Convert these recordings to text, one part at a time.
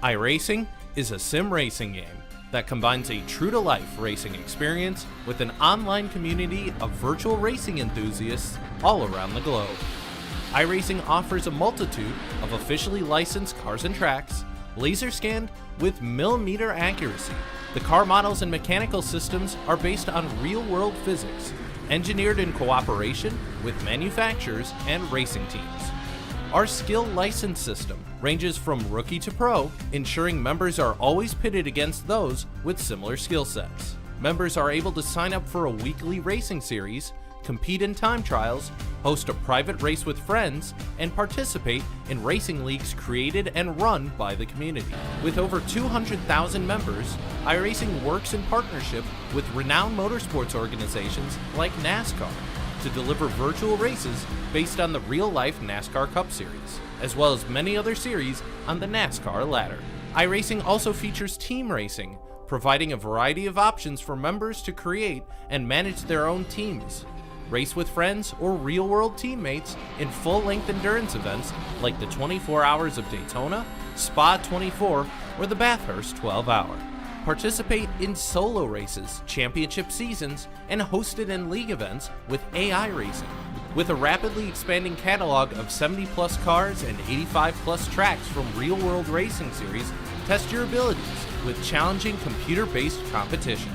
iRacing is a sim racing game that combines a true-to-life racing experience with an online community of virtual racing enthusiasts all around the globe. iRacing offers a multitude of officially licensed cars and tracks, laser scanned with millimeter accuracy. The car models and mechanical systems are based on real-world physics, engineered in cooperation with manufacturers and racing teams. Our skill license system ranges from rookie to pro, ensuring members are always pitted against those with similar skill sets. Members are able to sign up for a weekly racing series, compete in time trials, host a private race with friends, and participate in racing leagues created and run by the community. With over 200,000 members, iRacing works in partnership with renowned motorsports organizations like NASCAR to deliver virtual races based on the real-life NASCAR Cup Series, as well as many other series on the NASCAR ladder. iRacing also features team racing, providing a variety of options for members to create and manage their own teams, race with friends or real-world teammates in full-length endurance events like the 24 Hours of Daytona, Spa 24, or the Bathurst 12-Hour. Participate in solo races, championship seasons, and hosted in league events with AI Racing. With a rapidly expanding catalog of 70-plus cars and 85-plus tracks from real-world racing series, test your abilities with challenging computer-based competition.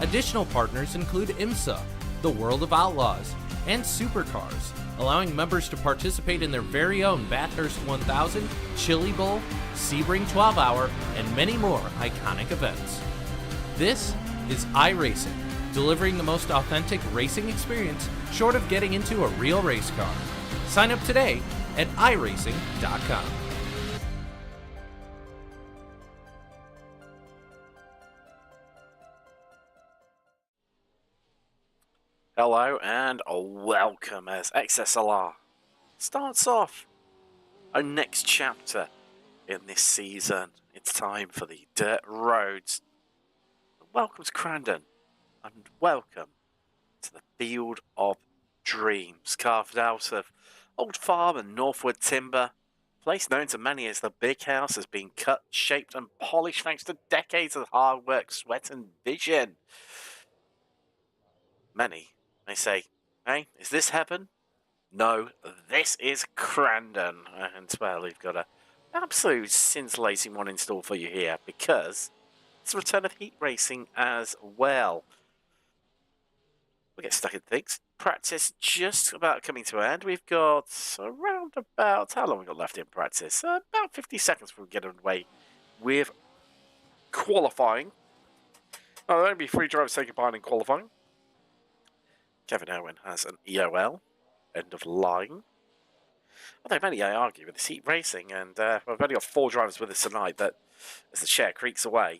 Additional partners include IMSA, the World of Outlaws, and Supercars, allowing members to participate in their very own Bathurst 1000, Chili Bowl, Sebring 12-Hour, and many more iconic events. This is iRacing, delivering the most authentic racing experience short of getting into a real race car. Sign up today at iRacing.com. Hello and welcome as XSLR starts off our next chapter in this season. It's time for the dirt roads. Welcome to Crandon and welcome to the Field of Dreams, carved out of old farm and northwood timber. A place known to many as the Big House has been cut, shaped and polished thanks to decades of hard work, sweat and vision. Many may say, hey, is this heaven? No, this is Crandon. And, well, we've got an absolute scintillating one in store for you here because it's a return of heat racing as well. We'll get stuck in things. Practice just about coming to an end. We've got around about, how long we got left in practice? About 50 seconds before we get underway with qualifying. Now, there'll only be 3 drivers taking part in qualifying. Kevin Owen has an EOL, end of line. Although many may argue with this heat racing, and we've only got 4 drivers with us tonight, that as the chair creaks away,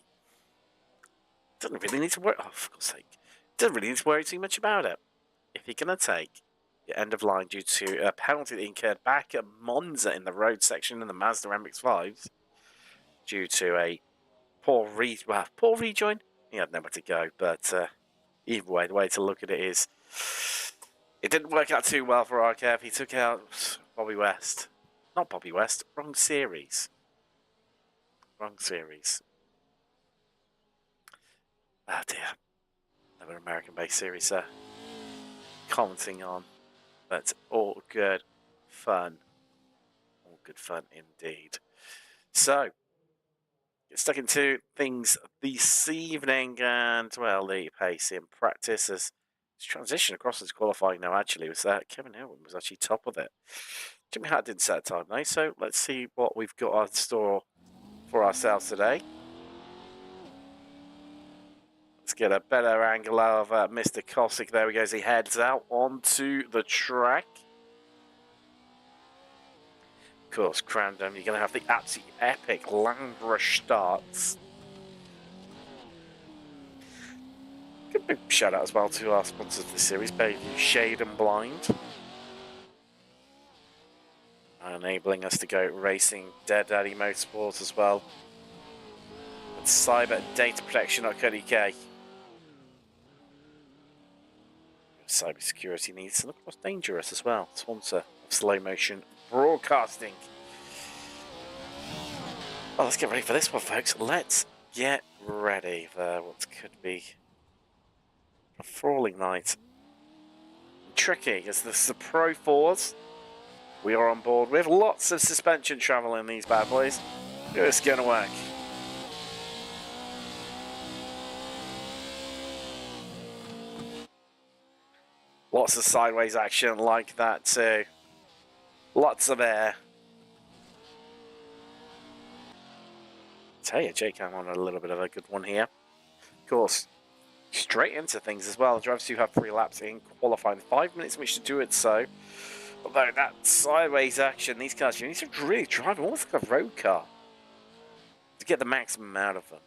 doesn't really need to worry. Oh, for God's sake, doesn't really need to worry too much about it. If you're going to take your end of line due to a penalty that incurred back at Monza in the road section in the Mazda MX-5s, due to a poor rejoin, he had nowhere to go. But either way, the way to look at it is, it didn't work out too well for Arkev. He took out Bobby West. Not Bobby West, wrong series. Wrong series. Ah, dear. Another American-based series there. Commenting on. But all good fun. All good fun indeed. So, get stuck into things this evening, and, well, the pace in practice has transition across his qualifying now. Actually, was that Kevin Owen was actually top of it. Jimmy Hart didn't set a time though, so let's see what we've got on store for ourselves today. Let's get a better angle of Mr. Kosick. There we go as he heads out onto the track. Of course, Crandon, you're going to have the absolutely epic land rush starts. A big shout out as well to our sponsors of this series, Bayview Shade and Blind, enabling us to go racing Dead Daddy Motorsports as well. And Cyber Data Protection.co.uk. Cyber security needs, and of course Dangerous as well, sponsor of Slow Motion Broadcasting. Well, let's get ready for this one, folks. Let's get ready for what could be a thrilling night. Tricky, as this is the Pro 4s. We are on board with lots of suspension travel in these bad boys. It's gonna work. Lots of sideways action like that too. Lots of air. Tell you, Jake, I'm on a little bit of a good one here. Of course, straight into things as well. The drivers do have 3 laps in qualifying, 5 minutes in which to do it. So, although that sideways action, these cars, you need to really drive almost like a road car to get the maximum out of them.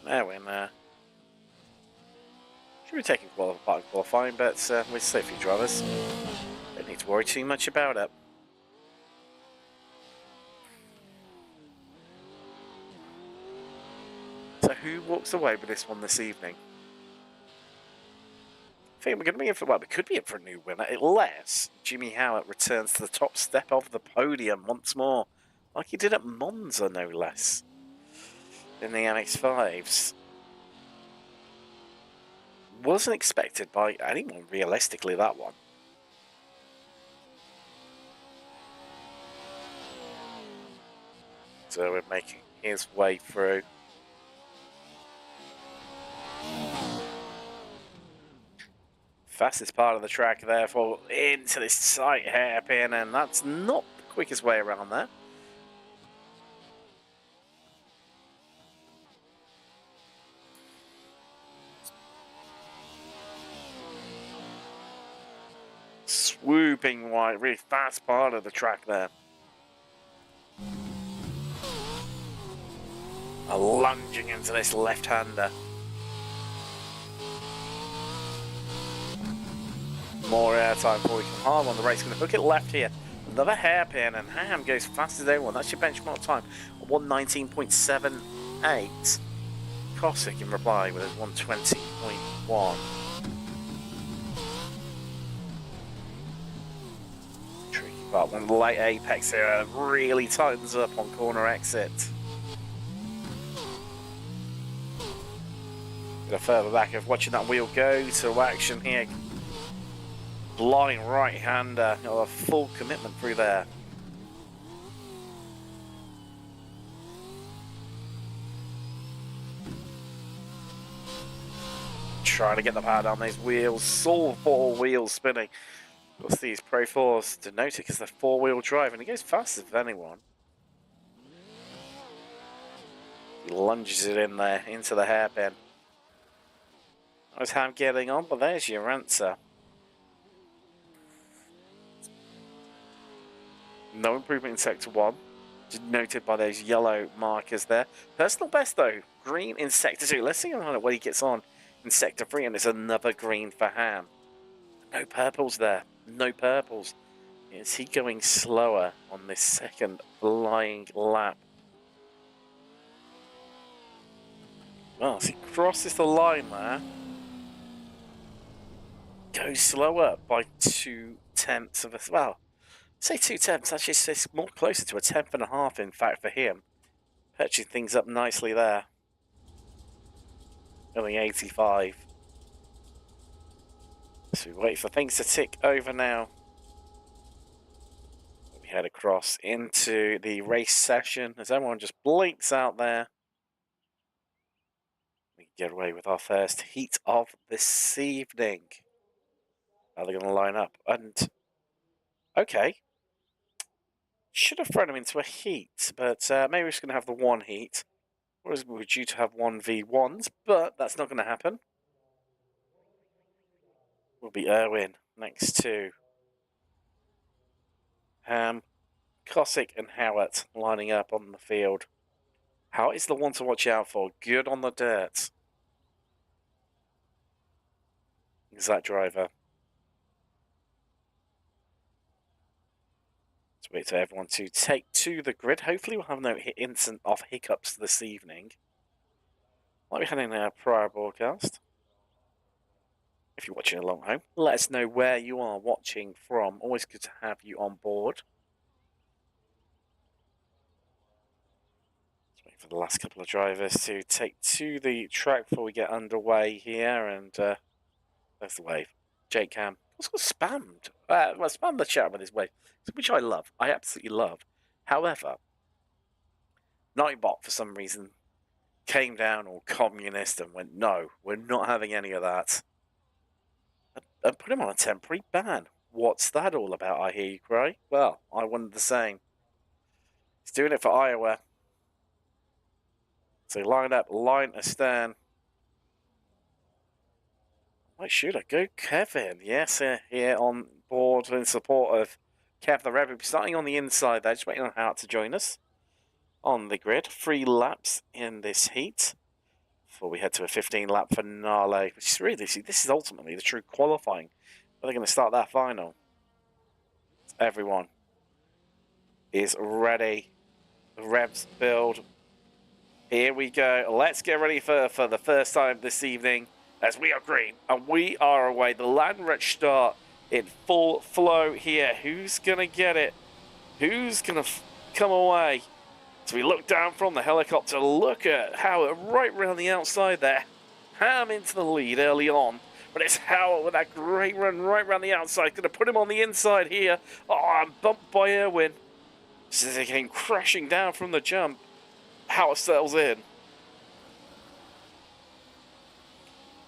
Now we're should be taking qualifying, but we're safety drivers. Don't need to worry too much about it. So who walks away with this one this evening? I think we're going to be in for, well, we could be in for a new winner, unless Jimmy Howard returns to the top step of the podium once more, like he did at Monza, no less, in the MX-5s. Wasn't expected by anyone, realistically, that one. So we're making his way through. Fastest part of the track, therefore, into this tight hairpin, and that's not the quickest way around there. Swooping wide, really fast part of the track there. Lunging into this left-hander. More airtime before we come hard on the race. Going to hook it left here. Another hairpin, and Ham goes fast as anyone. That's your benchmark time. 119.78. Cossack in reply with his 120.1. Tricky part. One light apex here really tightens up on corner exit. Get a further back of watching that wheel go to action here. Blind right-hander, a full commitment through there. Trying to get the power down these wheels, all 4 wheels spinning. Of course, these Pro 4s denote it because they're 4-wheel drive, and he goes fastest of anyone. He lunges it in there, into the hairpin. How's Ham getting on? But there's your answer. No improvement in Sector 1, noted by those yellow markers there. Personal best, though, green in Sector 2. Let's see what he gets on in Sector 3, and there's another green for Ham. No purples there. No purples. Is he going slower on this second flying lap? Well, as he crosses the line there, goes slower by 0.2 of a... Well, say 0.2, actually it's more closer to a 1/10.5 in fact for him. Patching things up nicely there. Only 85. So we wait for things to tick over now. We head across into the race session as everyone just blinks out there. We can get away with our first heat of this evening. How they're going to line up. And, okay. Should have thrown them into a heat, but maybe we're just going to have the one heat. Whereas we were due to have 1v1s, but that's not going to happen. Will be Irwin next to Ham, Cossack and Howard lining up on the field. Howard is the one to watch out for. Good on the dirt. Is that driver. Let's wait for everyone to take to the grid. Hopefully we'll have no incident of hiccups this evening. Like we had in our prior broadcast. If you're watching along home, let us know where you are watching from. Always good to have you on board. Let's wait for the last couple of drivers to take to the track before we get underway here. And there's the wave. Jake Cam also spammed. Spammed the chat with his wave, which I love. I absolutely love. However, Nightbot, for some reason, came down all communist and went, no, we're not having any of that. And put him on a temporary ban. What's that all about, I hear you cry? Well, I wondered the same. He's doing it for Iowa. So line up, line astern. Why should I go Kevin? Yes, here on board in support of Kev the Rebel. Starting on the inside there, just waiting on Hart to join us on the grid. 3 laps in this heat before we head to a 15-lap finale, which is really, this is ultimately the true qualifying. But they're going to start that final. Everyone is ready. The revs build. Here we go. Let's get ready for the first time this evening as we are green and we are away. The Landrecht start in full flow here. Who's going to get it? Who's going to come away? So we look down from the helicopter. Look at Howard right round the outside there. Ham into the lead early on. But it's Howard with that great run right round the outside. Going to put him on the inside here. Oh, I'm bumped by Erwin. So they came crashing down from the jump. Howard settles in.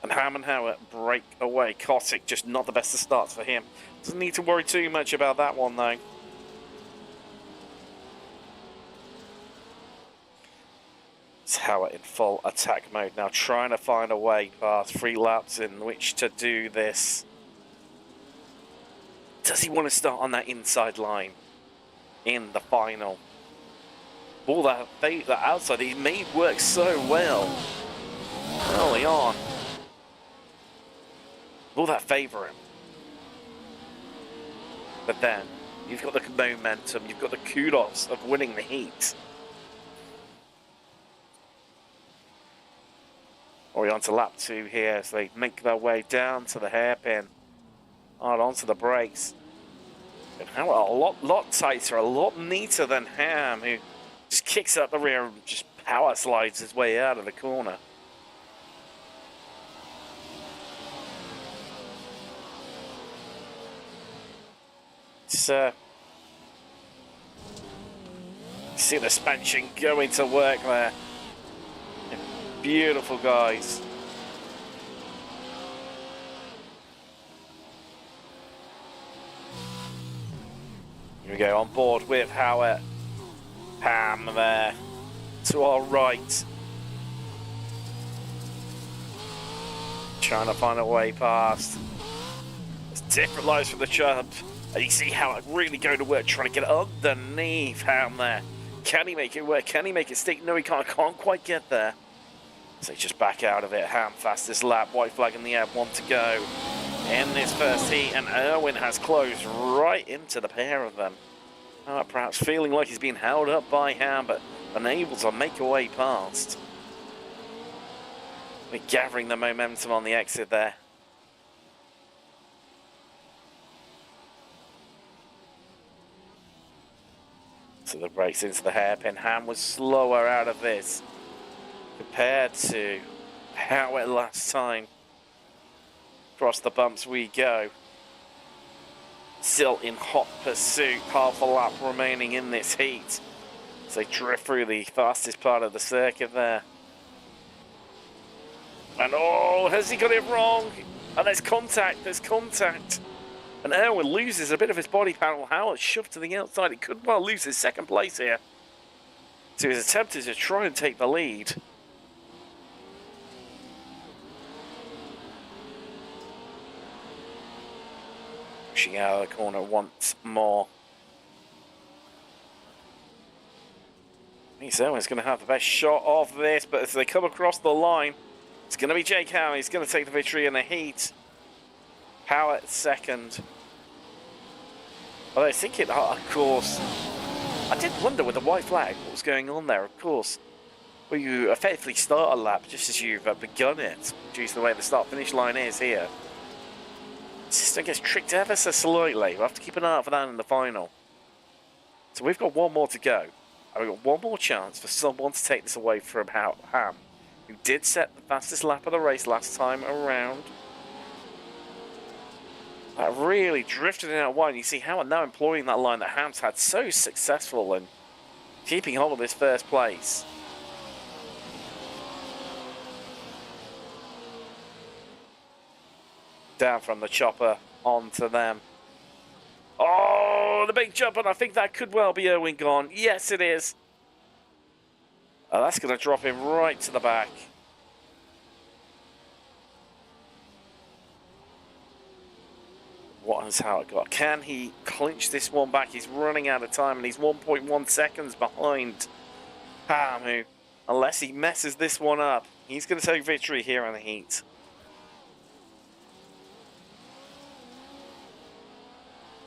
And Ham and Howard break away. Kotick just not the best of starts for him. Doesn't need to worry too much about that one though. It's Howard in full attack mode now, trying to find a way past 3 laps in which to do this. Does he want to start on that inside line in the final? All that outside, he made work so well early on. Will that favour him? But then, you've got the momentum, you've got the kudos of winning the heat. Or we're on to lap 2 here as they make their way down to the hairpin. Hard onto the brakes. And Ham a lot tighter, a lot neater than Ham, who just kicks up the rear and just power slides his way out of the corner. See the suspension going to work there. Beautiful, guys. Here we go, on board with Howard. Ham there to our right. Trying to find a way past. There's different lines from the jump. And you see Howard really going to work, trying to get underneath Ham there. Can he make it work? Can he make it stick? No, he can't quite get there. So just back out of it. Ham fastest lap, white flag in the air, 1 to go in this first heat, and Erwin has closed right into the pair of them. Perhaps feeling like he's being held up by Ham, but unable to make a way past. We're gathering the momentum on the exit there. So the brakes into the hairpin. Ham was slower out of this compared to how it last time. Across the bumps we go. Still in hot pursuit, half a lap remaining in this heat. So they drift through the fastest part of the circuit there. And oh, has he got it wrong? And there's contact. And Erwin loses a bit of his body panel. Howard shoved to the outside. He could well lose his second place here. So he's attempted to try and take the lead. Pushing out of the corner once more. Erwin's going to have the best shot of this, but as they come across the line, it's going to be Jake Howard. He's going to take the victory in the heat. Howard second. Although I think it, of course, I did wonder with the white flag what was going on there. Of course, well, you effectively start a lap just as you've begun it, due to the way the start-finish line is here. System gets tricked ever so slightly. We'll have to keep an eye out for that in the final. So we've got one more to go. And we've got one more chance for someone to take this away from Ham, who did set the fastest lap of the race last time around. That really drifted in out wide. You see Howard now employing that line that Ham's had so successful in keeping hold of this first place. Down from the chopper onto them. Oh, the big jump, and I think that could well be Irwin gone. Yes, it is. Oh, that's going to drop him right to the back. What has Howard got? Can he clinch this one back? He's running out of time, and he's 1.1 seconds behind Ham, who, unless he messes this one up, he's going to take victory here in the heat.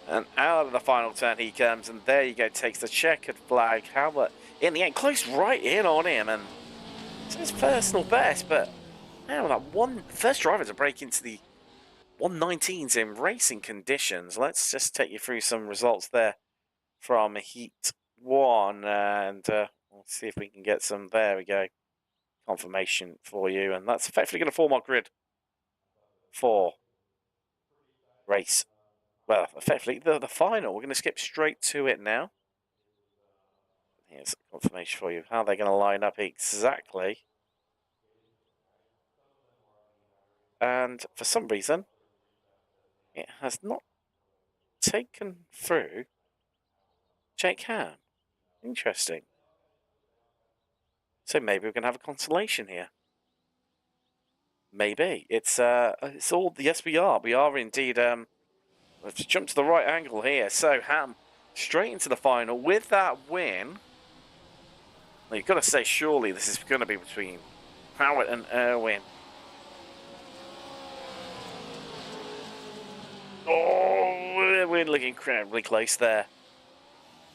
And out of the final turn he comes, and there you go, takes the checkered flag. Howard, in the end, close right in on him, and it's his personal best, but now that first driver to break into the 119s in racing conditions. Let's just take you through some results there from Heat 1, and we'll see if we can get some, there we go, confirmation for you, and that's effectively going to form our grid for race. Well, effectively, the final. We're going to skip straight to it now. Here's confirmation for you. How they're going to line up exactly. And for some reason, it has not taken through Jake Ham. Interesting. So maybe we're going to have a consolation here. Maybe. It's all, yes we are. We are indeed, let's jump to the right angle here. So Ham straight into the final with that win. Well, you've got to say, surely this is going to be between Howard and Irwin. Oh, we're looking incredibly close there.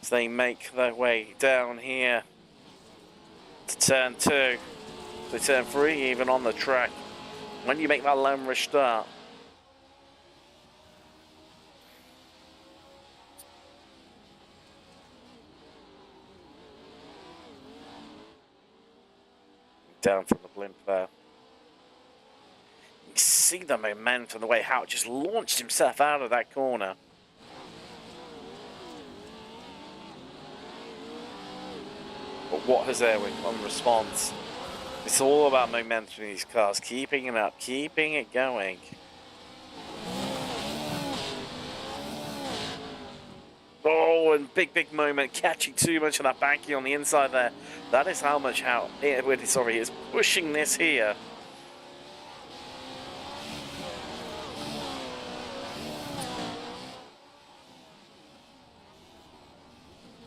So they make their way down here to turn 2, to turn 3, even on the track. When you make that lone rush start, down from the blimp there. You can see the momentum, the way Howard just launched himself out of that corner. But what has Irwin on response? It's all about momentum in these cars, keeping it up, keeping it going. Oh, and big moment, catching too much of that banking on the inside there. That is how much Irwin is pushing this here.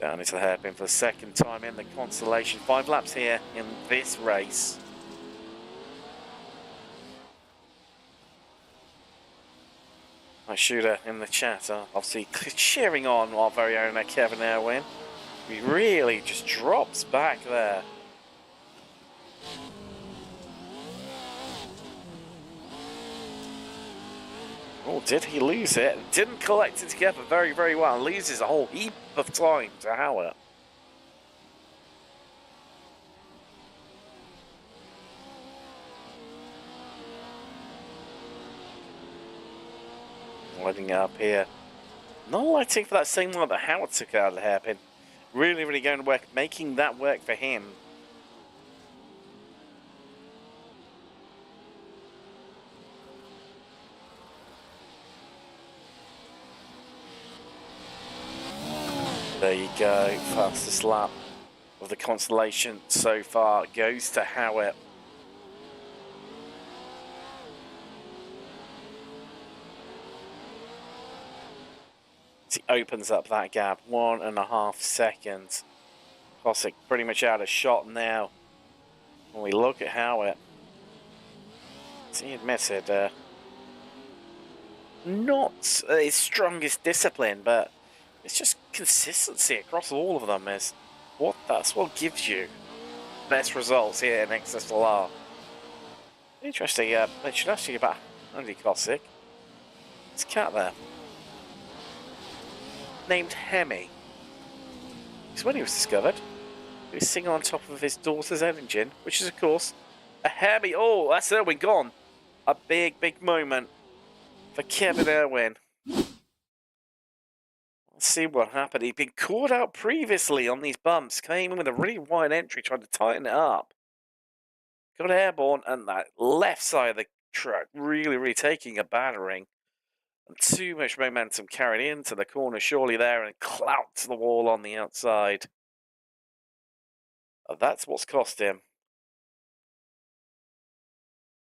Down into the hairpin for the second time in the consolation. 5 laps here in this race. My shooter in the chat, obviously cheering on our very own Kevin Irwin. He really just drops back there. Oh, did he lose it? Didn't collect it together very well. Loses a whole heap of time to Howard. Lighting up here. Not lighting for that same one that Howard took out of the hairpin. Really going to work, making that work for him. There you go, fastest lap of the constellation so far goes to Howard. He opens up that gap, 1.5 seconds. Cossack pretty much out of shot now. When we look at Howard, he admitted not his strongest discipline, but it's just consistency across all of them that's what gives you best results here in XSLR. Interesting, they should ask you about Andy Cossack. This cat there, named Hemi. Because when he was discovered, he was sitting on top of his daughter's engine, which is, of course, a Hemi. Oh, that's Irwin gone. A big, big moment for Kevin Irwin. Let's see what happened. He'd been caught out previously on these bumps, came in with a really wide entry, tried to tighten it up. Got airborne, and that left side of the truck really taking a battering. And too much momentum carried into the corner, surely there, and clout to the wall on the outside. That's what's cost him.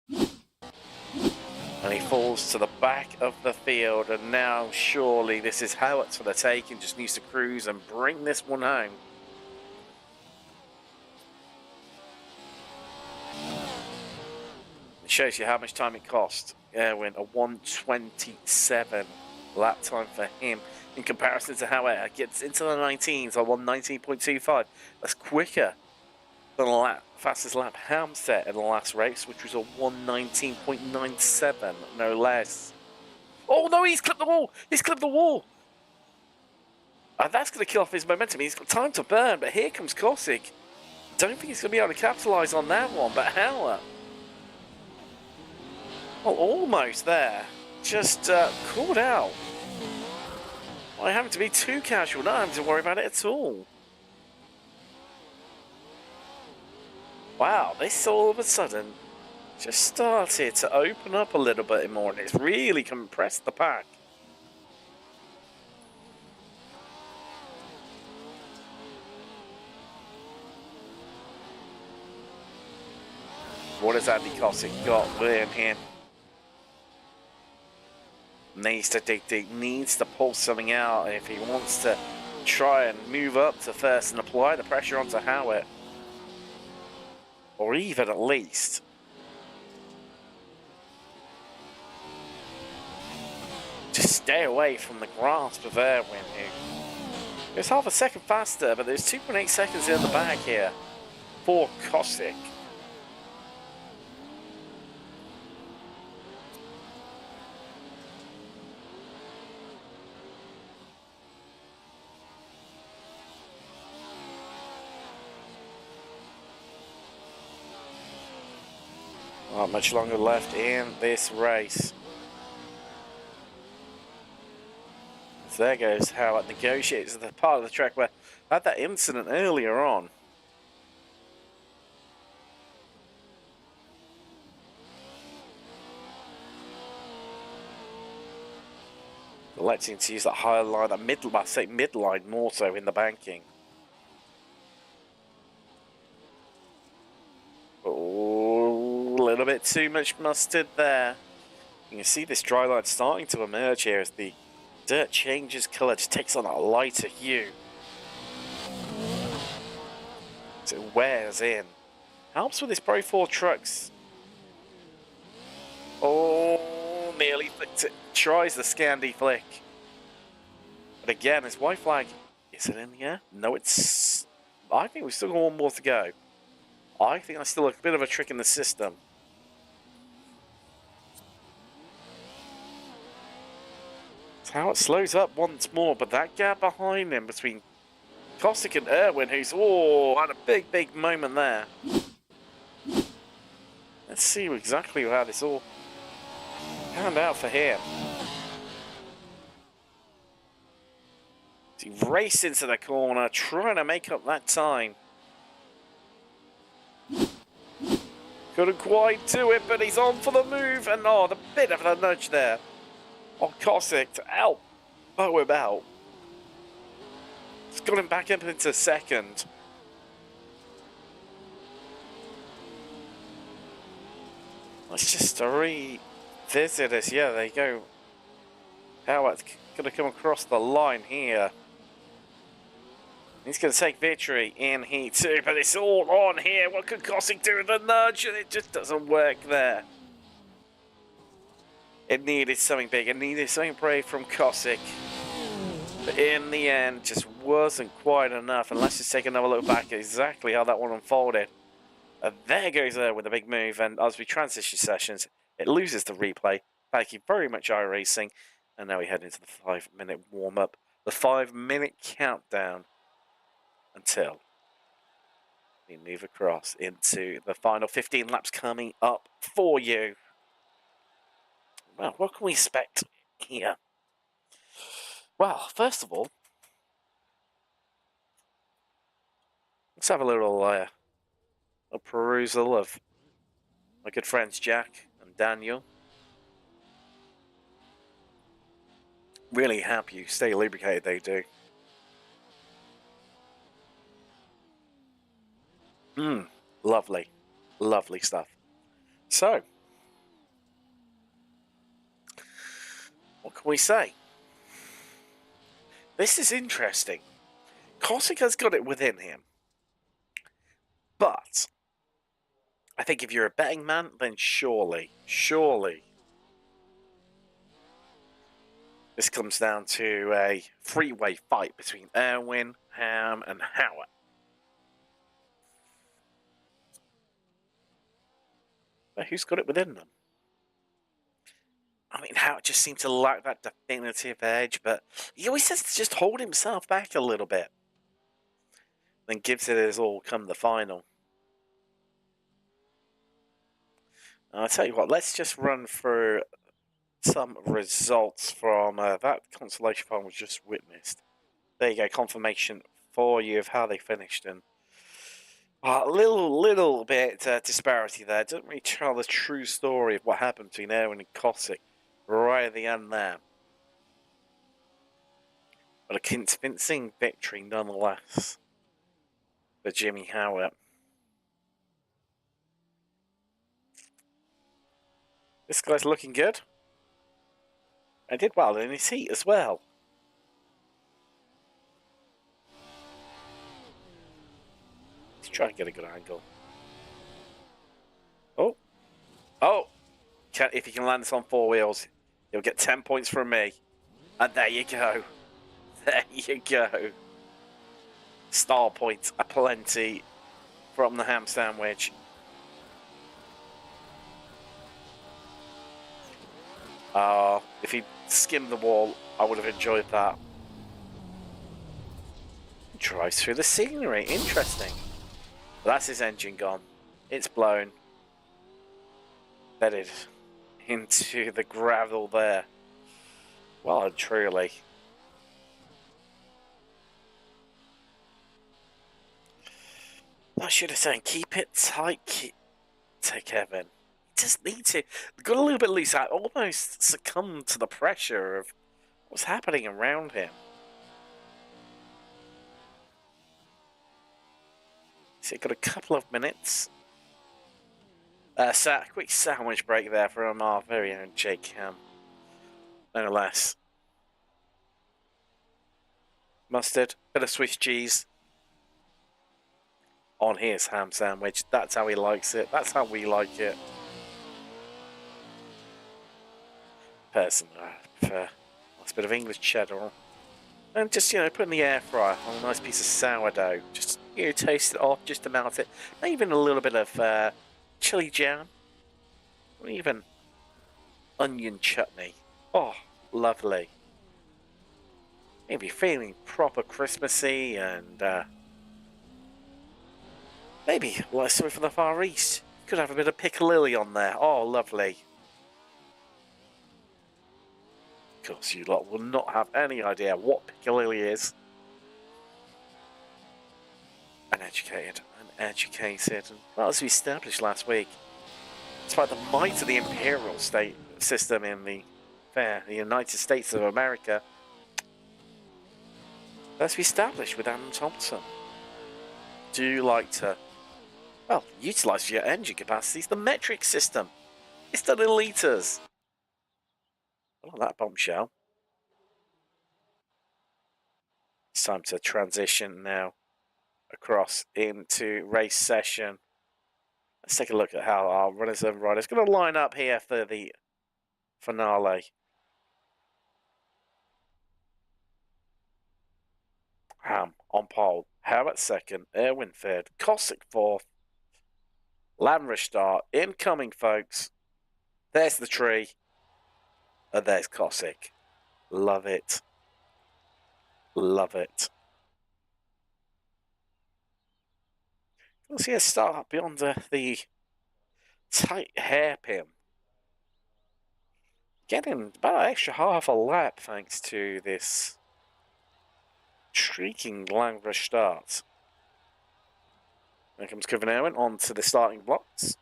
And he falls to the back of the field, and now surely this is Howards for the taking, just needs to cruise and bring this one home. It shows you how much time it cost Erwin, a 1:27 lap time for him in comparison to how it gets into the 19s, a 1:19.25. That's quicker than the fastest lap Ham set in the last race, which was a 1:19.97, no less. Oh no, he's clipped the wall! He's clipped the wall! That's going to kill off his momentum. He's got time to burn, but here comes Kosick. Don't think he's going to be able to capitalise on that one, but how? Well, almost there. Just caught out. By having to be too casual, not having to worry about it at all. Wow, this all of a sudden just started to open up a little bit more, and it's really compressed the pack. What has Andy Kosick got in here? Needs to dig deep, needs to pull something out if he wants to try and move up to first and apply the pressure onto Howard. Or even at least just stay away from the grasp of Erwin, who is half a second faster, but there's 2.8 seconds in the bag here for Kosick. Not much longer left in this race. So there goes how it negotiates the part of the track where I had that incident earlier on. Electing to use that higher line, that midline, I say midline more so in the banking. Oh, a little bit too much mustard there. You can see this dry line starting to emerge here as the dirt changes colour, just takes on a lighter hue. So it wears in. Helps with his Pro 4 trucks. Oh, nearly flicked it. Tries the Scandi flick. But again, his white flag, is it in the air? No, it's... I think we've still got one more to go. I think that's still a bit of a trick in the system. It's how it slows up once more, but that gap behind him between Kosick and Erwin, who's, had a big moment there. Let's see exactly how this all panned out for him. He raced into the corner, trying to make up that time. Couldn't quite do it, but he's on for the move, and the bit of a nudge there on Kosick to elbow him out. It's got him back up into second. Let's just revisit this. Yeah, there you go. Howard's going to come across the line here. He's going to take victory in Heat 2, but it's all on here. What could Kosick do with the nudge? And it just doesn't work there. It needed something big. It needed something brave from Kosick. But in the end, just wasn't quite enough. And let's just take another look back at exactly how that one unfolded. And there goes there with a big move. And as we transition sessions, it loses the replay. Thank you very much, iRacing. And now we head into the 5-minute warm-up. The 5-minute countdown until we move across into the final 15 laps coming up for you. Well, what can we expect here? Well, first of all, let's have a little perusal of my good friends Jack and Daniel. Really help you stay lubricated, they do. Lovely. Lovely stuff. So, what can we say? This is interesting. Corsica's got it within him. But I think if you're a betting man, then surely this comes down to a three-way fight between Erwin, Ham, and Howard. But who's got it within them? I mean, Howard just seemed to lack that definitive edge, but he always has to just hold himself back a little bit. Then gives it his all come the final. I'll tell you what, let's just run through some results from that consolation final was just witnessed. There you go, confirmation for you of how they finished. And a little bit disparity there. Doesn't really tell the true story of what happened between Erwin and Cossack right at the end there. But a convincing victory nonetheless for Jimmy Howard. This guy's looking good. I did well in his heat as well. Let's try and get a good angle. Oh! If he can land this on four wheels, he'll get 10 points from me. And there you go. There you go. Star points aplenty from the ham sandwich. If he skimmed the wall, I would have enjoyed that. He drives through the scenery. Interesting. But that's his engine gone. It's blown. Bedded into the gravel there. Well and truly. I should have said, keep it tight, Kevin. Just need to. Got a little bit loose. I almost succumbed to the pressure of what's happening around him. So got a couple of minutes. Quick sandwich break there from our very own Jake Ham. No less. Mustard, bit of Swiss cheese on his ham sandwich. That's how he likes it. That's how we like it. Personally, I prefer a bit of English cheddar and just, put in the air fryer on a nice piece of sourdough. Just, toast it off just to melt it. Maybe even a little bit of chili jam or even onion chutney. Oh, lovely. Maybe feeling proper Christmassy and maybe like something from the Far East. Could have a bit of piccalilli on there. Oh, lovely. Of course, you lot will not have any idea what piccalilli is. Uneducated and educated. And well, as we established last week, despite the might of the imperial state system in the United States of America, as we established with Adam Thompson, do you like to, utilise your engine capacities? The metric system. It's done in litres. Oh, that bombshell. It's time to transition now across into race session. Let's take a look at how our runners and riders are going to line up here for the finale. Ham on pole, Howard second, Erwin third, Cossack fourth, Lamrish start, incoming folks. There's the tree, and there's Cossack. Love it. Love it. We'll see a start beyond the tight hairpin. Getting about an extra half a lap thanks to this shrieking language start. There comes Crandon onto the starting blocks.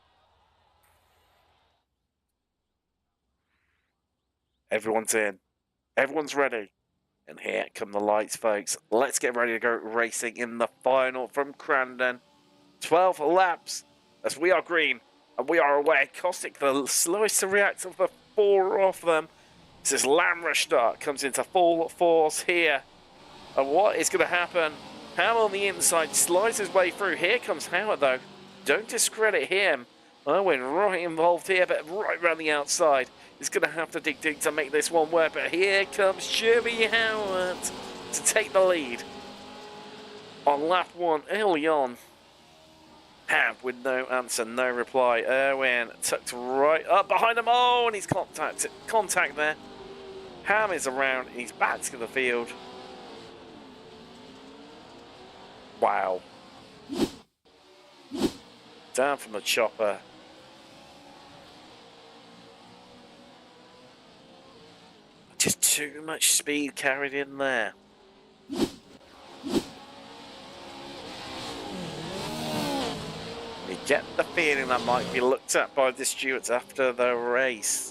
Everyone's in. Everyone's ready. And here come the lights, folks. Let's get ready to go racing in the final from Crandon. 12 laps as we are green and we are away. Caustic, the slowest to react of the four of them. This is Lamrestart comes into full force here. And what is going to happen? Ham on the inside slides his way through. Here comes Howard, though. Don't discredit him. Owen right involved here, but right around the outside. He's going to have to dig to make this one work. But here comes Chevy Howard to take the lead. On lap one, early on. Ham with no answer, no reply. Erwin tucked right up behind him. Oh, and he's contact there. Ham is around. He's back to the field. Wow. Down from the chopper. Just too much speed carried in there. You get the feeling that might be looked at by the stewards after the race.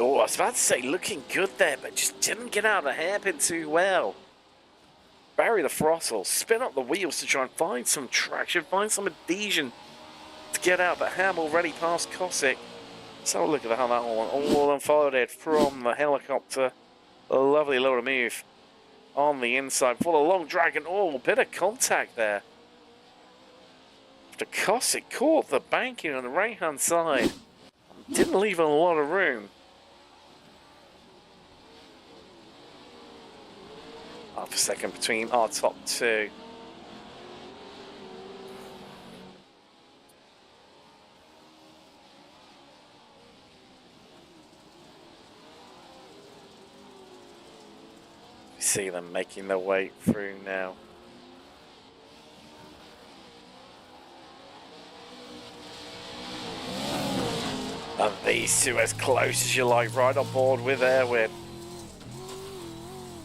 Oh, I was about to say looking good there, but just didn't get out of the hairpin too well. Bury the throttle, spin up the wheels to try and find some traction, find some adhesion to get out, but Ham already passed Cossack. So look at how that all unfolded from the helicopter. A lovely little move on the inside for the long dragon. Oh, bit of contact there. After Cossack caught the banking on the right-hand side. Didn't leave a lot of room. Half a second between our top two. You see them making their way through now. And these two as close as you like, right on board with Erwin.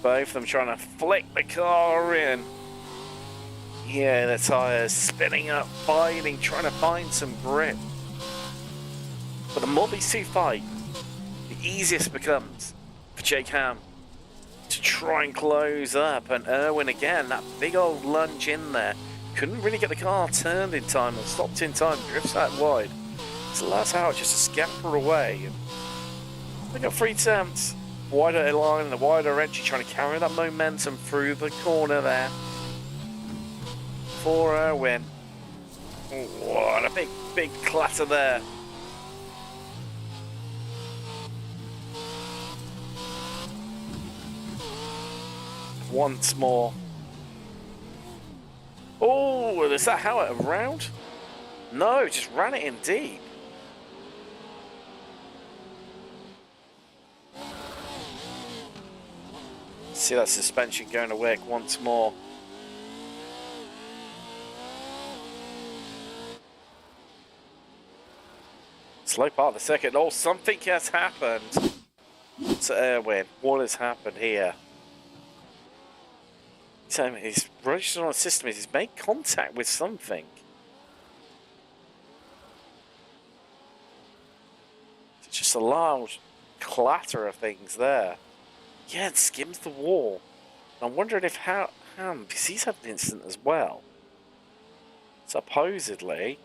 Both of them trying to flick the car in. Yeah, the tyres spinning up, fighting, trying to find some grip. But the more these two fight, the easier it becomes for Jake Ham to try and close up. And Erwin again, that big old lunge in there. Couldn't really get the car turned in time or stopped in time, drifts out wide. So that's how it just scamper away. They got 3 attempts. Wider line and a wider entry, trying to carry that momentum through the corner there. For Erwin. What a big clatter there. Once more. Oh, is that how it around? No, just ran it in deep. See that suspension going to work once more. Slow part of the second. Oh, something has happened to Erwin. What has happened here? So he's registered on the system. He's made contact with something. It's just a loud clatter of things there. Yeah, it skims the wall. I'm wondering if Ham, because he's had an incident as well. Supposedly.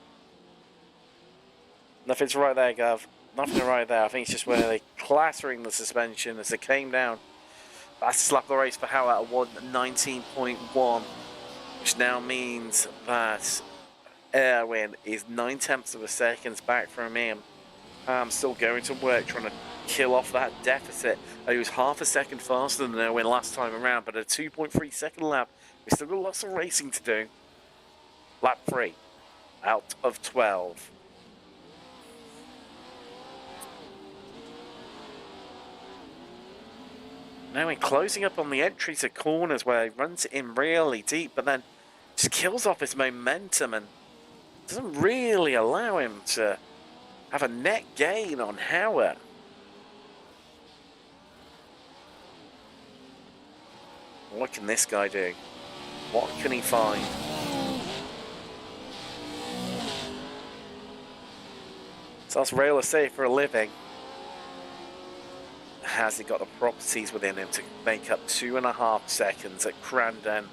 Nothing's right there, Gav. Nothing right there. I think it's just where they're clattering the suspension as it came down. That's slap the race for Howard at 1:19.1, which now means that Erwin is 9/10 of a second back from him. Still going to work, trying to kill off that deficit. He was half a second faster than Irwin last time around, but a 2.3 second lap. We've still got lots of racing to do. Lap 3 out of 12. Now we're closing up on the entry to corners where he runs it in really deep, but then just kills off his momentum and doesn't really allow him to have a net gain on Howard. What can this guy do? What can he find? So that's rail safe for a living. Has he got the properties within him to make up 2.5 seconds at Crandon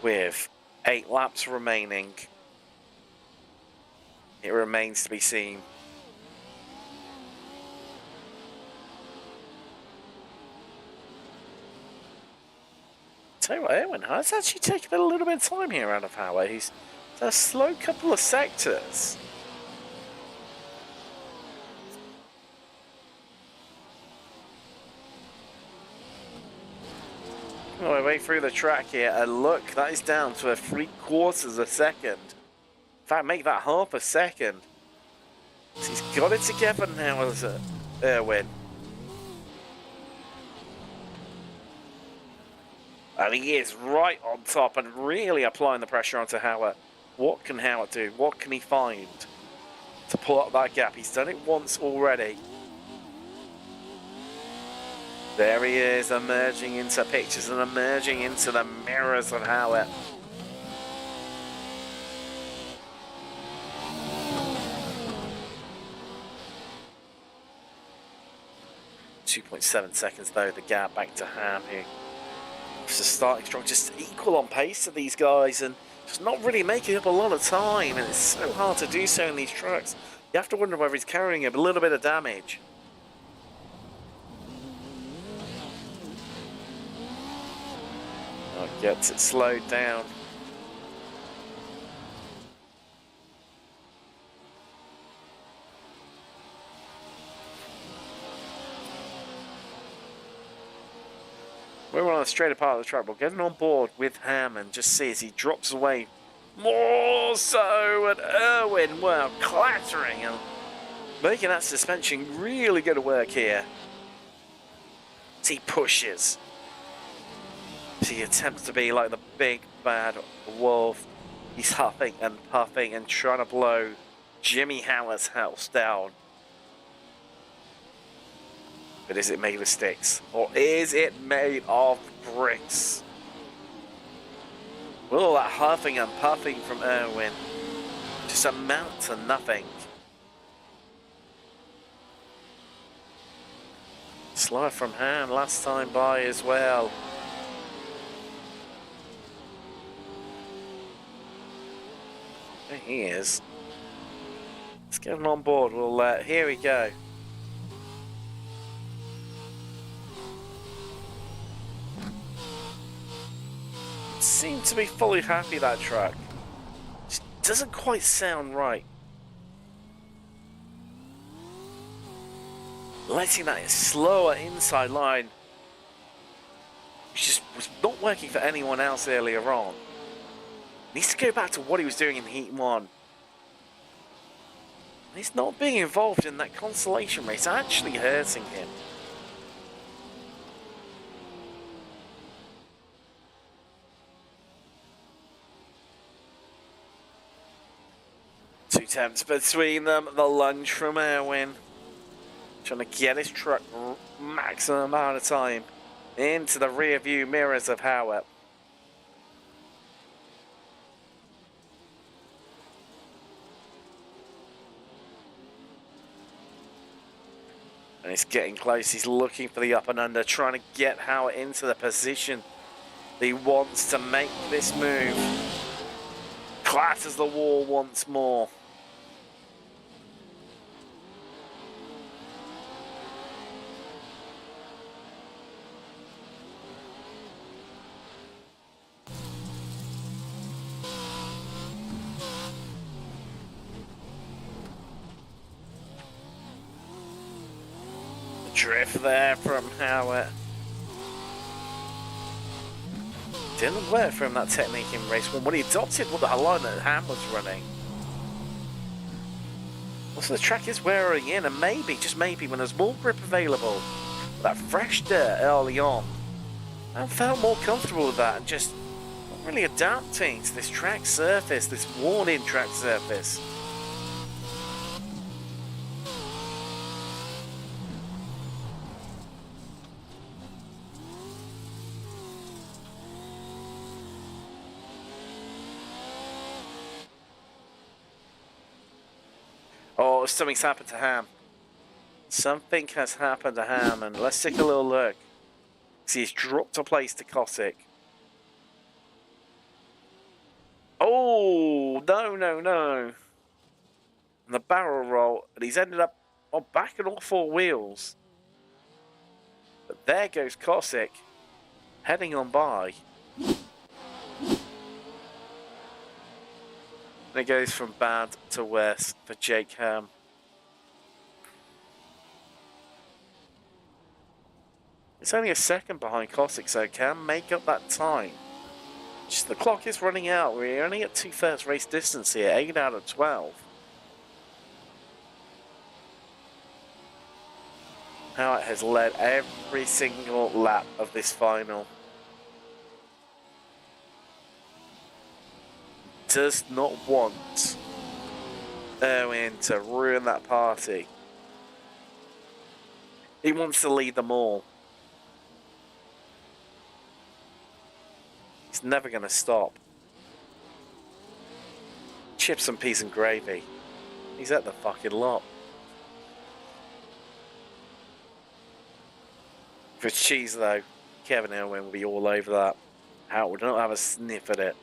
with 8 laps remaining? It remains to be seen. Tell you what, Erwin has actually taken a little bit of time here out of Howard. He's a slow couple of sectors. Our way through the track here, and look, that is down to a 3/4 a second. In fact, make that half a second. So he's got it together now as Irwin. And he is right on top and really applying the pressure onto Howard. What can Howard do? What can he find to pull up that gap? He's done it once already. There he is, emerging into pictures and emerging into the mirrors of Howard. .7 seconds though, the gap back to Ham, who is just starting strong, just equal on pace to these guys and just not really making up a lot of time, and it's so hard to do so in these trucks. You have to wonder whether he's carrying a little bit of damage. Oh, gets it slowed down. We're on a straighter part of the track. We're getting on board with Ham and just see as he drops away more so, and Irwin, well, clattering and making that suspension really go to work here. As he pushes. As he attempts to be like the big bad wolf. He's huffing and puffing and trying to blow Jimmy Howard's house down. But is it made of sticks? Or is it made of bricks? Will all that huffing and puffing from Irwin just amount to nothing? Slow from Ham last time by as well. There he is. Let's get him on board. We'll, here we go. Seem to be fully happy, that truck. Just doesn't quite sound right. Letting that slower inside line, which just was not working for anyone else earlier on. Needs to go back to what he was doing in Heat 1. He's not being involved in that consolation race, actually hurting him. Two attempts between them, the lunge from Irwin. Trying to get his truck maximum amount of time into the rear view mirrors of Howard. And it's getting close. He's looking for the up and under, trying to get Howard into the position he wants to make this move. Clatters the wall once more. drift there from Howard. Didn't work for him, that technique in race 1. When he adopted what the line that Ham was running. Also, the track is wearing in, and maybe, just maybe, when there's more grip available, that fresh dirt early on, I felt more comfortable with that and just not really adapting to this track surface, this worn-in track surface. Oh, something's happened to Ham. Something has happened to Ham, and let's take a little look. See, he's dropped a place to Cossack. Oh, no. And the barrel roll, and he's ended up on back and all 4 wheels. But there goes Cossack, heading on by. And it goes from bad to worse for Jake Ham. It's only a second behind Cossack, so can make up that time. Just the clock is running out. We're only at 2/3 race distance here, 8 out of 12. Howard has led every single lap of this final. Does not want Erwin to ruin that party. He wants to lead them all. He's never going to stop. Chips and peas and gravy. He's at the fucking lot. For cheese though, Kevin Irwin will be all over that. Howard would not have a sniff at it.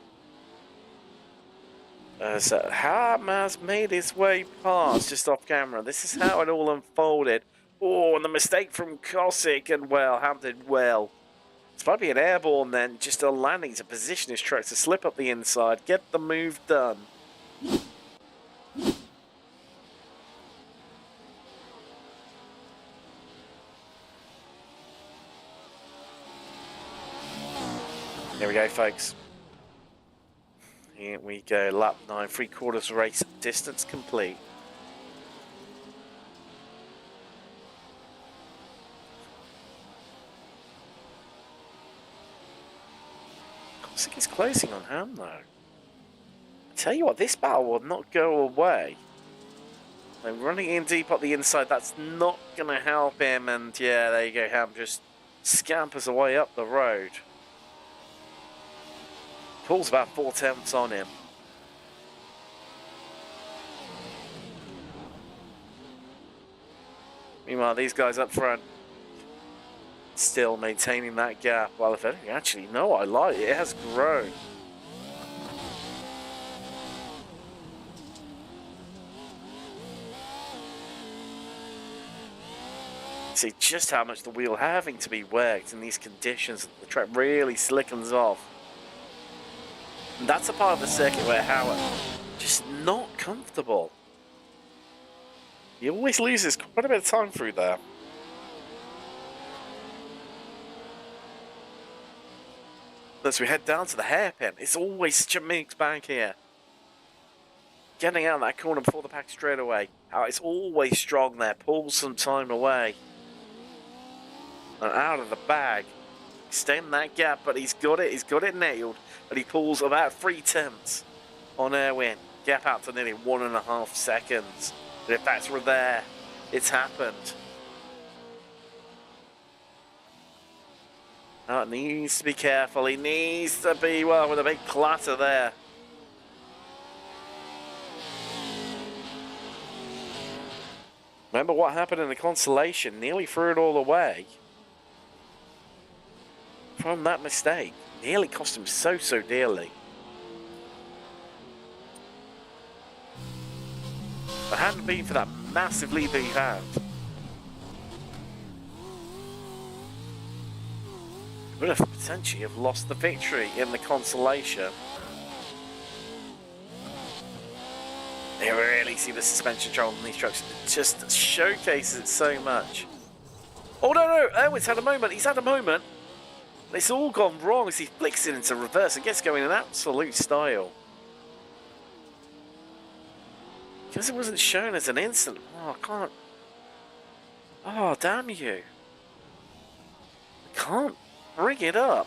So Ham has made his way past just off camera. This is how it all unfolded. Oh, and the mistake from Cossack, and well, Ham did well. It's probably an airborne then, just a landing to position his truck to slip up the inside, get the move done. Here we go, folks. Here we go, lap 9, 3/4 race distance complete. Cossack is closing on Ham though. I tell you what, this battle will not go away. They're running in deep up the inside, that's not going to help him, and yeah, there you go, Ham just scampers away up the road. Pulls about 4/10 on him. Meanwhile, these guys up front still maintaining that gap. Well, if anything, actually, no, I lie, it has grown. See just how much the wheel having to be worked in these conditions. The track really slickens off. And that's a part of the circuit where Howard just not comfortable. He always loses quite a bit of time through there. As we head down to the hairpin, it's always such a mixed bag here. Getting out of that corner before the pack straight away. It's always strong there, pulls some time away. And out of the bag. Extend that gap, but he's got it nailed. And he pulls about 3/10 on Erwin. Gap out to nearly 1.5 seconds. But if that's there, it's happened. Oh, needs to be careful. He needs to be, well, with a big clatter there. Remember what happened in the consolation? Nearly threw it all away. From that mistake. Nearly cost him so dearly. If it hadn't been for that massive lead that he had, he would have potentially have lost the victory in the consolation. You really see the suspension control on these trucks. It just showcases it so much. Oh, no. Erwin's had a moment. He's had a moment. It's all gone wrong as he flicks it into reverse and gets going in absolute style. Because it wasn't shown as an instant. Oh, I can't. Oh, damn you. I can't bring it up.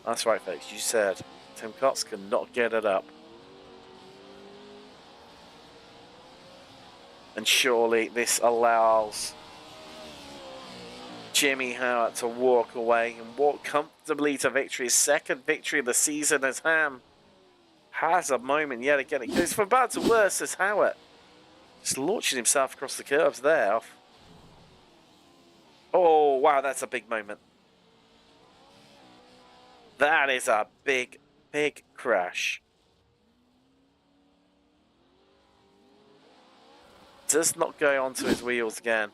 That's right, folks. You said Tim Cox cannot get it up. And surely this allows Jimmy Howard to walk away and walk comfortably to victory. His second victory of the season as Ham has a moment yet again. It goes from bad to worse as Howard just launching himself across the curves there. Oh, wow, that's a big moment. That is a big, big crash. Does not go onto his wheels again.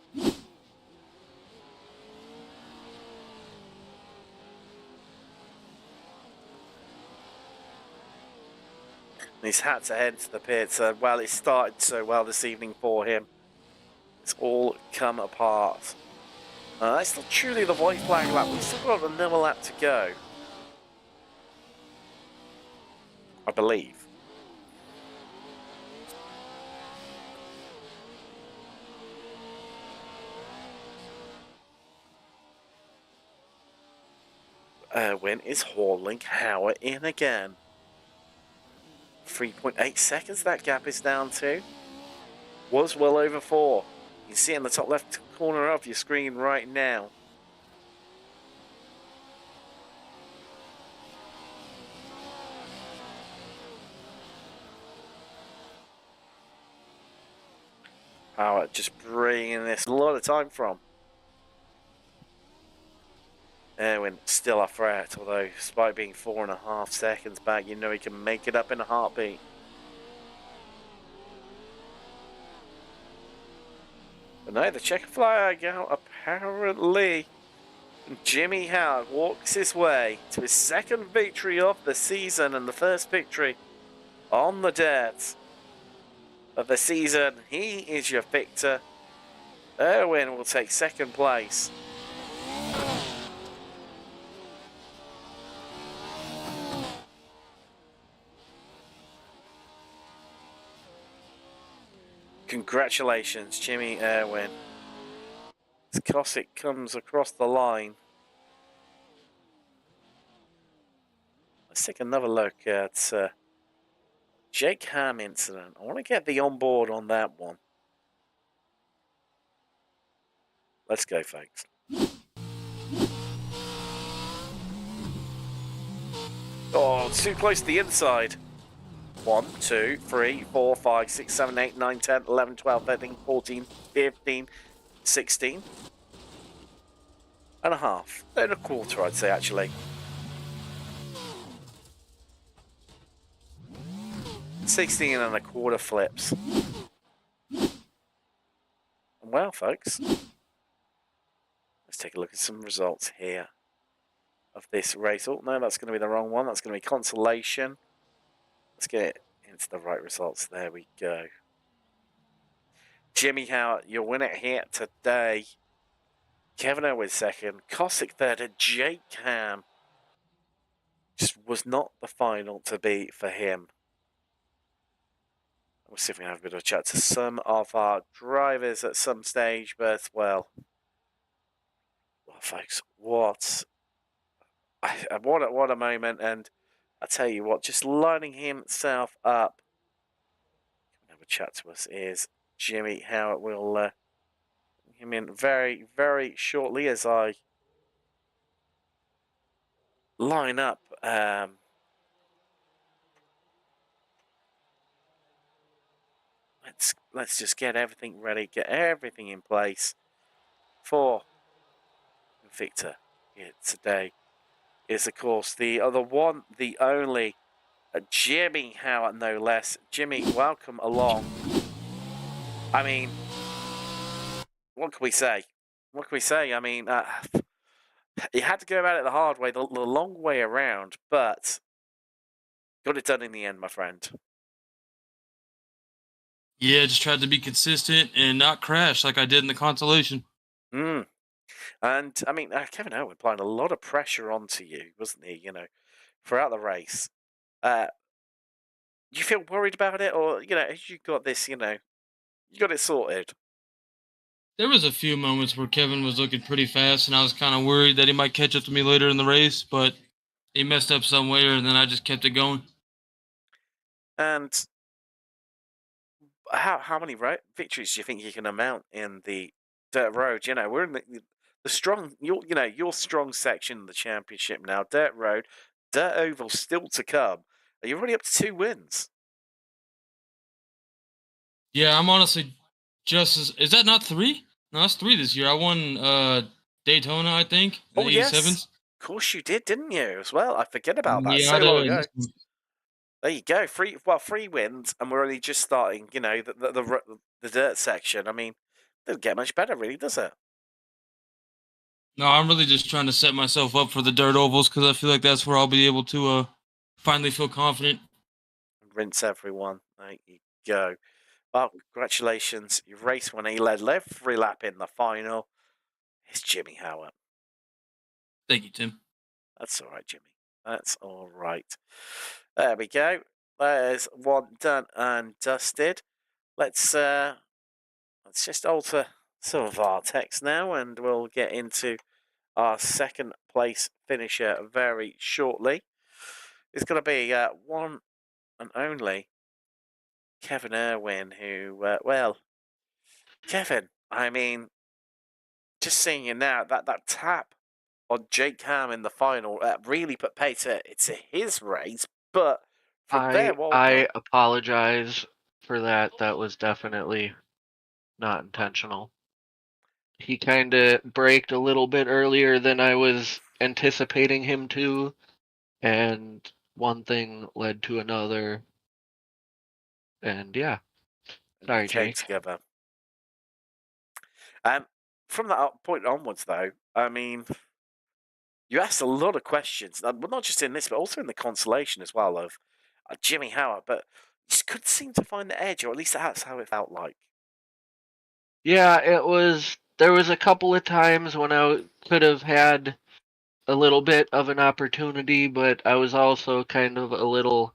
He's had to head to the pits. Well, it started so well this evening for him. It's all come apart. That's not truly the white flag lap. We've still got another lap to go. I believe. Erwin is hauling Howard in again. 3.8 seconds that gap is down to. Was well over 4. You can see in the top left corner of your screen right now. Howard just bringing this a lot of time from. Erwin still a threat, although despite being 4.5 seconds back, you know he can make it up in a heartbeat. But no, the checker flag out apparently. Jimmy Howard walks his way to his second victory of the season and the first victory on the dirt of the season. He is your victor. Erwin will take second place. Congratulations, Jimmy Erwin. As Cossack comes across the line. Let's take another look at Jake Ham incident. I want to get the onboard on that one. Let's go, folks. Oh, too close to the inside. 1, 2, 3, 4, 5, 6, 7, 8, 9, 10, 11, 12, 13, 14, 15, 16. And a half. And a quarter, I'd say, actually. $16 and a quarter flips. And well, folks, let's take a look at some results here of this race. Oh, no, that's going to be the wrong one. That's going to be consolation. Let's get into the right results. There we go. Jimmy Howard, your winner here today. Kevin Erwin second. Cossack third. And Jake Ham just was not the final to be for him. We'll see if we can have a bit of a chat to some of our drivers at some stage. But, well, folks, what a moment. And I tell you what, just lining himself up. Have a chat to us is Jimmy Howard. We'll bring him in very, very shortly as I line up. Let's just get everything ready, get everything in place for Victor here today. Is of course the other one, the only Jimmy Howard, no less. Jimmy, welcome along. I mean, what can we say? What can we say? I mean, you had to go about it the hard way, the long way around, but got it done in the end, my friend. Yeah, just tried to be consistent and not crash like I did in the consolation. Mm. And I mean, Kevin Owen applying a lot of pressure onto you, wasn't he? Throughout the race. Uh, you feel worried about it, or you got this? You got it sorted. There was a few moments where Kevin was looking pretty fast, and I was kind of worried that he might catch up to me later in the race, but he messed up somewhere, and then I just kept it going. And how many victories do you think you can amount in the dirt road? We're in the strong your strong section of the championship now. Dirt road, dirt oval still to come. Are you already up to 2 wins? Yeah, I'm honestly just as. Is that not three? No, that's three this year. I won Daytona, I think, the Oh yes, 87s. of course you did, didn't you? As well, I forget about that. So long Miata, and ago. this one. There you go. Three wins, and we're only just starting. The dirt section. I mean, doesn't get much better, really, does it? No, I'm really just trying to set myself up for the dirt ovals because I feel like that's where I'll be able to finally feel confident. Rinse everyone. There you go. Well, congratulations. You've raced when he led every lap in the final. It's Jimmy Howard. Thank you, Tim. That's all right, Jimmy. That's all right. There we go. There's one done and dusted. Let's just alter some of our text now, and we'll get into our second place finisher very shortly. It's going to be one and only Kevin Irwin, who, Kevin, I mean, just seeing you now, that tap on Jake Ham in the final really put pace to his race, but from there, well done. I apologize for that. That was definitely not intentional. He kind of braked a little bit earlier than I was anticipating him to, and one thing led to another. And yeah, And you sorry, came Jake. together. Um, from that point onwards, though, I mean, you asked a lot of questions, well, not just in this, but also in the consolation as well of Jimmy Howard, but you just couldn't seem to find the edge, or at least that's how it felt like. Yeah, there was a couple of times when I could have had a little bit of an opportunity, but I was also kind of a little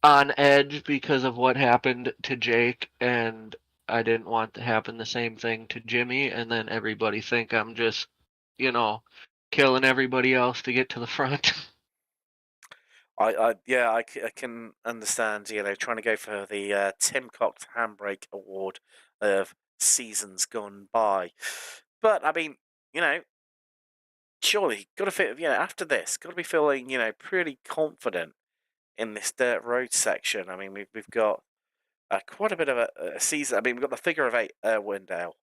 on edge because of what happened to Jake, and I didn't want to happen the same thing to Jimmy, and then everybody think I'm just, you know, killing everybody else to get to the front. I can understand, trying to go for the Tim Cox Handbrake Award of seasons gone by. But, I mean, you know, surely, got to feel, after this, got to be feeling, pretty confident in this dirt road section. I mean, we've got quite a bit of a season. I mean, we've got the figure of eight Wendell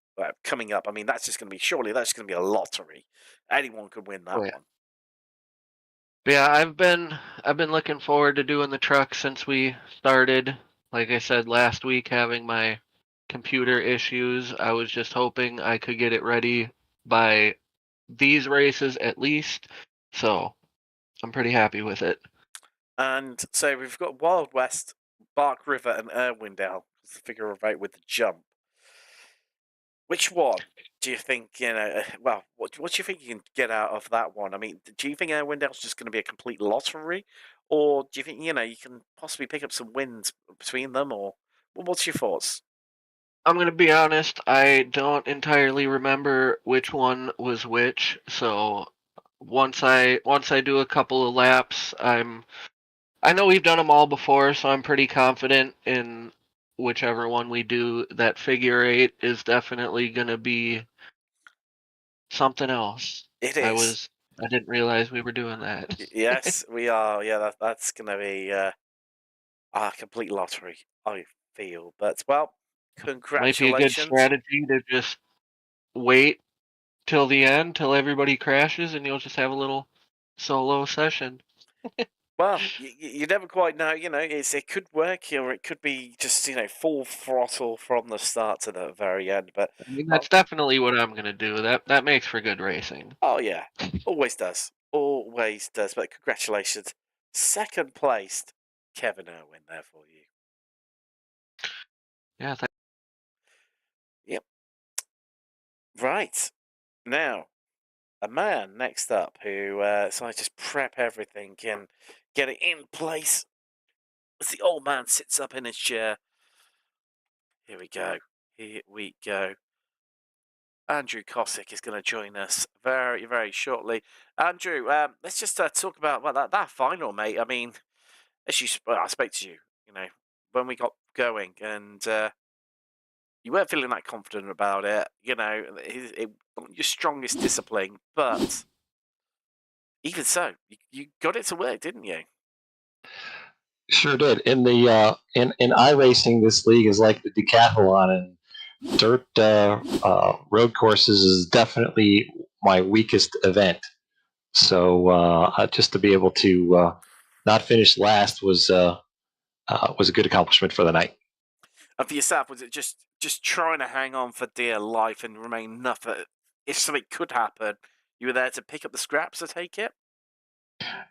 coming up. I mean, that's just going to be, surely that's going to be a lottery. Anyone could win Oh that yeah. one. But yeah, I've been looking forward to doing the truck since we started. Like I said last week, having my computer issues, I was just hoping I could get it ready by these races at least. So I'm pretty happy with it. And so we've got Wild West, Bark River, and Irwindale as the figure of eight with the jump. Which one do you think, well, what do you think you can get out of that one? I mean, do you think Irwindale's just going to be a complete lottery? Or do you think, you can possibly pick up some wins between them? Or what's your thoughts? I'm gonna be honest, I don't entirely remember which one was which, so once I do a couple of laps, I know we've done them all before, so I'm pretty confident in whichever one we do. That figure eight is definitely gonna be something else. It I is. was I didn't realize we were doing that. Yes, we are. Yeah, that's going to be a complete lottery, I feel. But, well, Might be a good congratulations. strategy to just wait till the end, till everybody crashes, and you'll just have a little solo session. Well, you never quite know. It could work, or it could be just full throttle from the start to the very end. But I mean, oh, that's definitely what I'm gonna do. That makes for good racing. oh yeah, always does. But congratulations, second placed Kevin Irwin there for you. Yeah. Yep. Right. Now, a man next up who, so I just prep everything and get it in place. As the old man sits up in his chair. Here we go. Here we go. Andrew Cosick is going to join us very, very shortly. Andrew, let's just talk about that final, mate. I mean, I spoke to you, when we got going, and you weren't feeling that confident about it. It wasn't your strongest discipline, but even so, you got it to work, didn't you? Sure did. In the in iRacing, this league is like the decathlon, and dirt road courses is definitely my weakest event. So just to be able to not finish last was a good accomplishment for the night. And for yourself, was it just trying to hang on for dear life and remain nothing? If something could happen, you were there to pick up the scraps, I take it?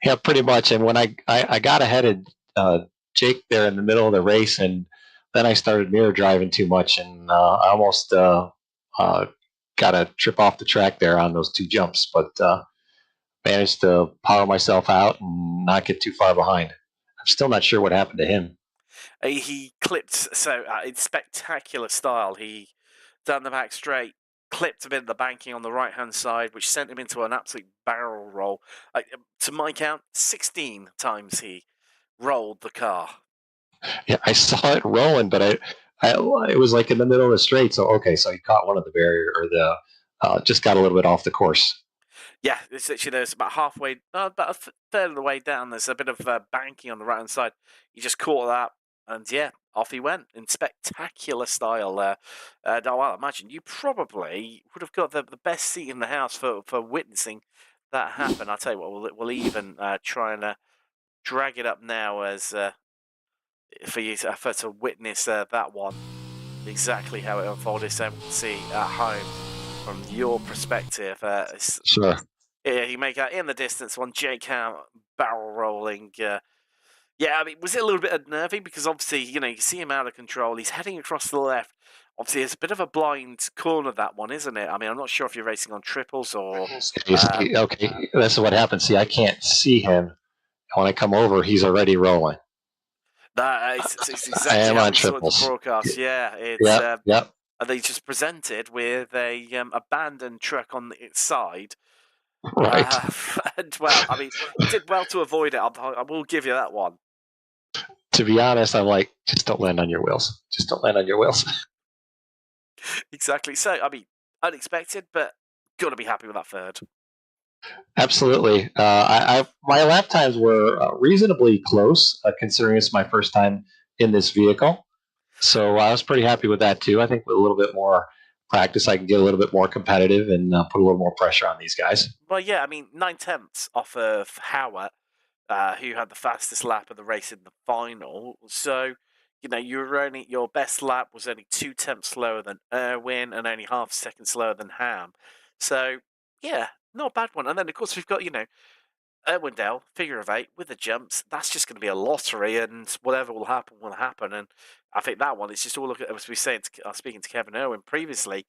Yeah, pretty much. And when I got ahead of Jake there in the middle of the race, and then I started mirror driving too much, and I almost got a trip off the track there on those two jumps, but managed to power myself out and not get too far behind. I'm still not sure what happened to him. He clipped, in spectacular style, he down the back straight, clipped a bit of the banking on the right-hand side, which sent him into an absolute barrel roll. To my count, 16 times he rolled the car. Yeah, I saw it rolling, but it was like in the middle of the straight. So okay, so he caught one of the barrier or the just got a little bit off the course. Yeah, it's literally there's about halfway, about a third of the way down. There's a bit of banking on the right-hand side. He just caught that, and yeah, off he went in spectacular style there. Now, I imagine you probably would have got the best seat in the house for witnessing that happen. I'll tell you what, we'll even try and drag it up now as for you to witness that one, exactly how it unfolded, so we can see at home from your perspective. Sure. Yeah, you make out in the distance one Jake Ham barrel rolling. Yeah, I mean, was it a little bit unnerving? Because obviously, you see him out of control. He's heading across the left. Obviously, it's a bit of a blind corner, that one, isn't it? I mean, I'm not sure if you're racing on triples or... Okay, that's what happens. See, I can't see him. When I come over, he's already rolling. It's exactly I am how on we saw it in the triples. broadcast. Yeah, it's... Yep. And they just presented with a abandoned truck on its side. Right. And, well, I mean, you did well to avoid it. I will give you that one. To be honest, I'm like, just don't land on your wheels. Just don't land on your wheels. Exactly. So, I mean, unexpected, but got to be happy with that third. Absolutely. My lap times were reasonably close, considering it's my first time in this vehicle. So I was pretty happy with that too. I think with a little bit more practice, I can get a little bit more competitive and put a little more pressure on these guys. Well, yeah, I mean, 9/10 off of Howard, who had the fastest lap of the race in the final. So, your best lap was only 2/10 slower than Irwin and only half a second slower than Ham. So, yeah, not a bad one. And then, of course, we've got, Irwindale, figure of eight, with the jumps. That's just going to be a lottery, and whatever will happen, will happen. And I think that one is just all, as we said, speaking to Kevin Irwin previously,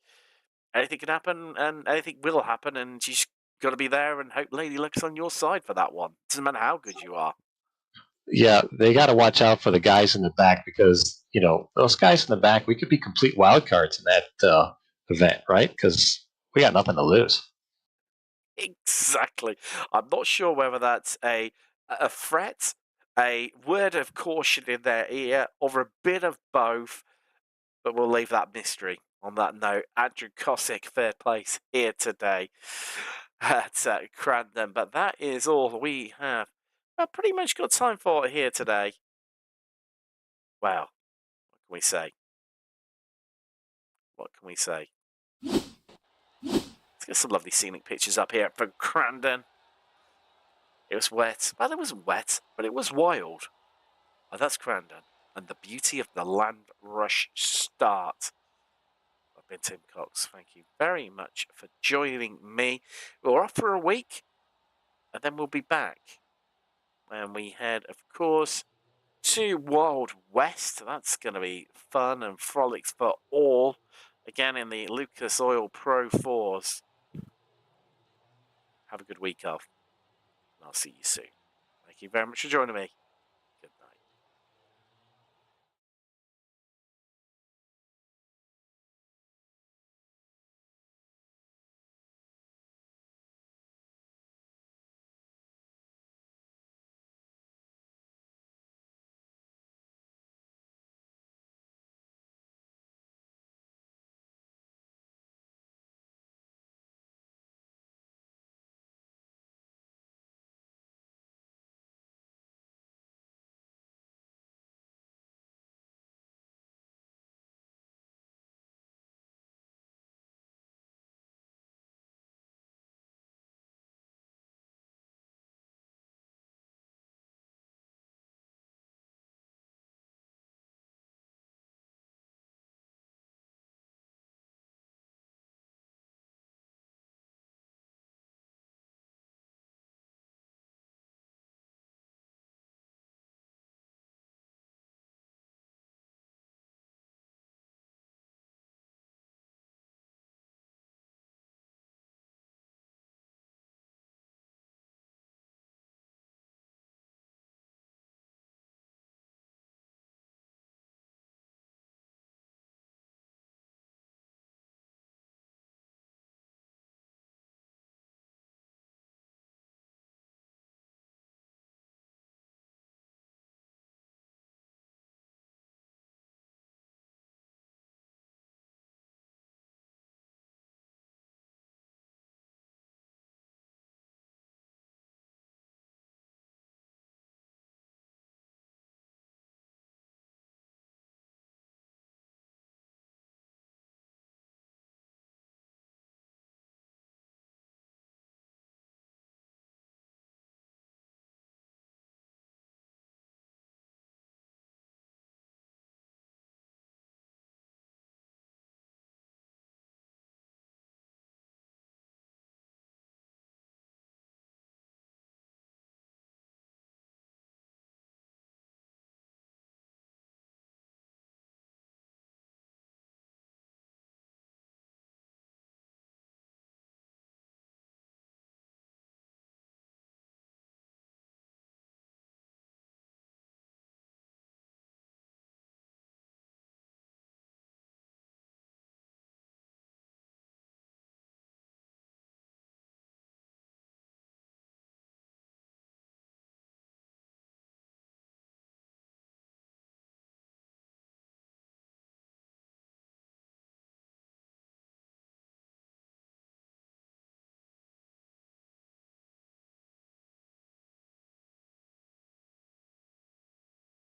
anything can happen and anything will happen, and you just got to be there and hope Lady Luck's on your side for that one. Doesn't matter how good you are. Yeah, they got to watch out for the guys in the back because those guys in the back, we could be complete wild cards in that event, right? Because we got nothing to lose. Exactly. I'm not sure whether that's a threat, a word of caution in their ear, or a bit of both, but we'll leave that mystery. On that note, Andrew Cosick, third place here today at Crandon. But that is all we have pretty much got time for here today. Well, what can we say? What can we say? Let's get some lovely scenic pictures up here from Crandon. It was wet. Well, it wasn't wet, but it was wild. Oh, that's Crandon. And the beauty of the land rush start. I've been Tim Cox. Thank you very much for joining me. We're off for a week, and then we'll be back. And we head, of course, to Wild West. That's going to be fun and frolics for all. Again, in the Lucas Oil Pro 4s. Have a good week off. And I'll see you soon. Thank you very much for joining me.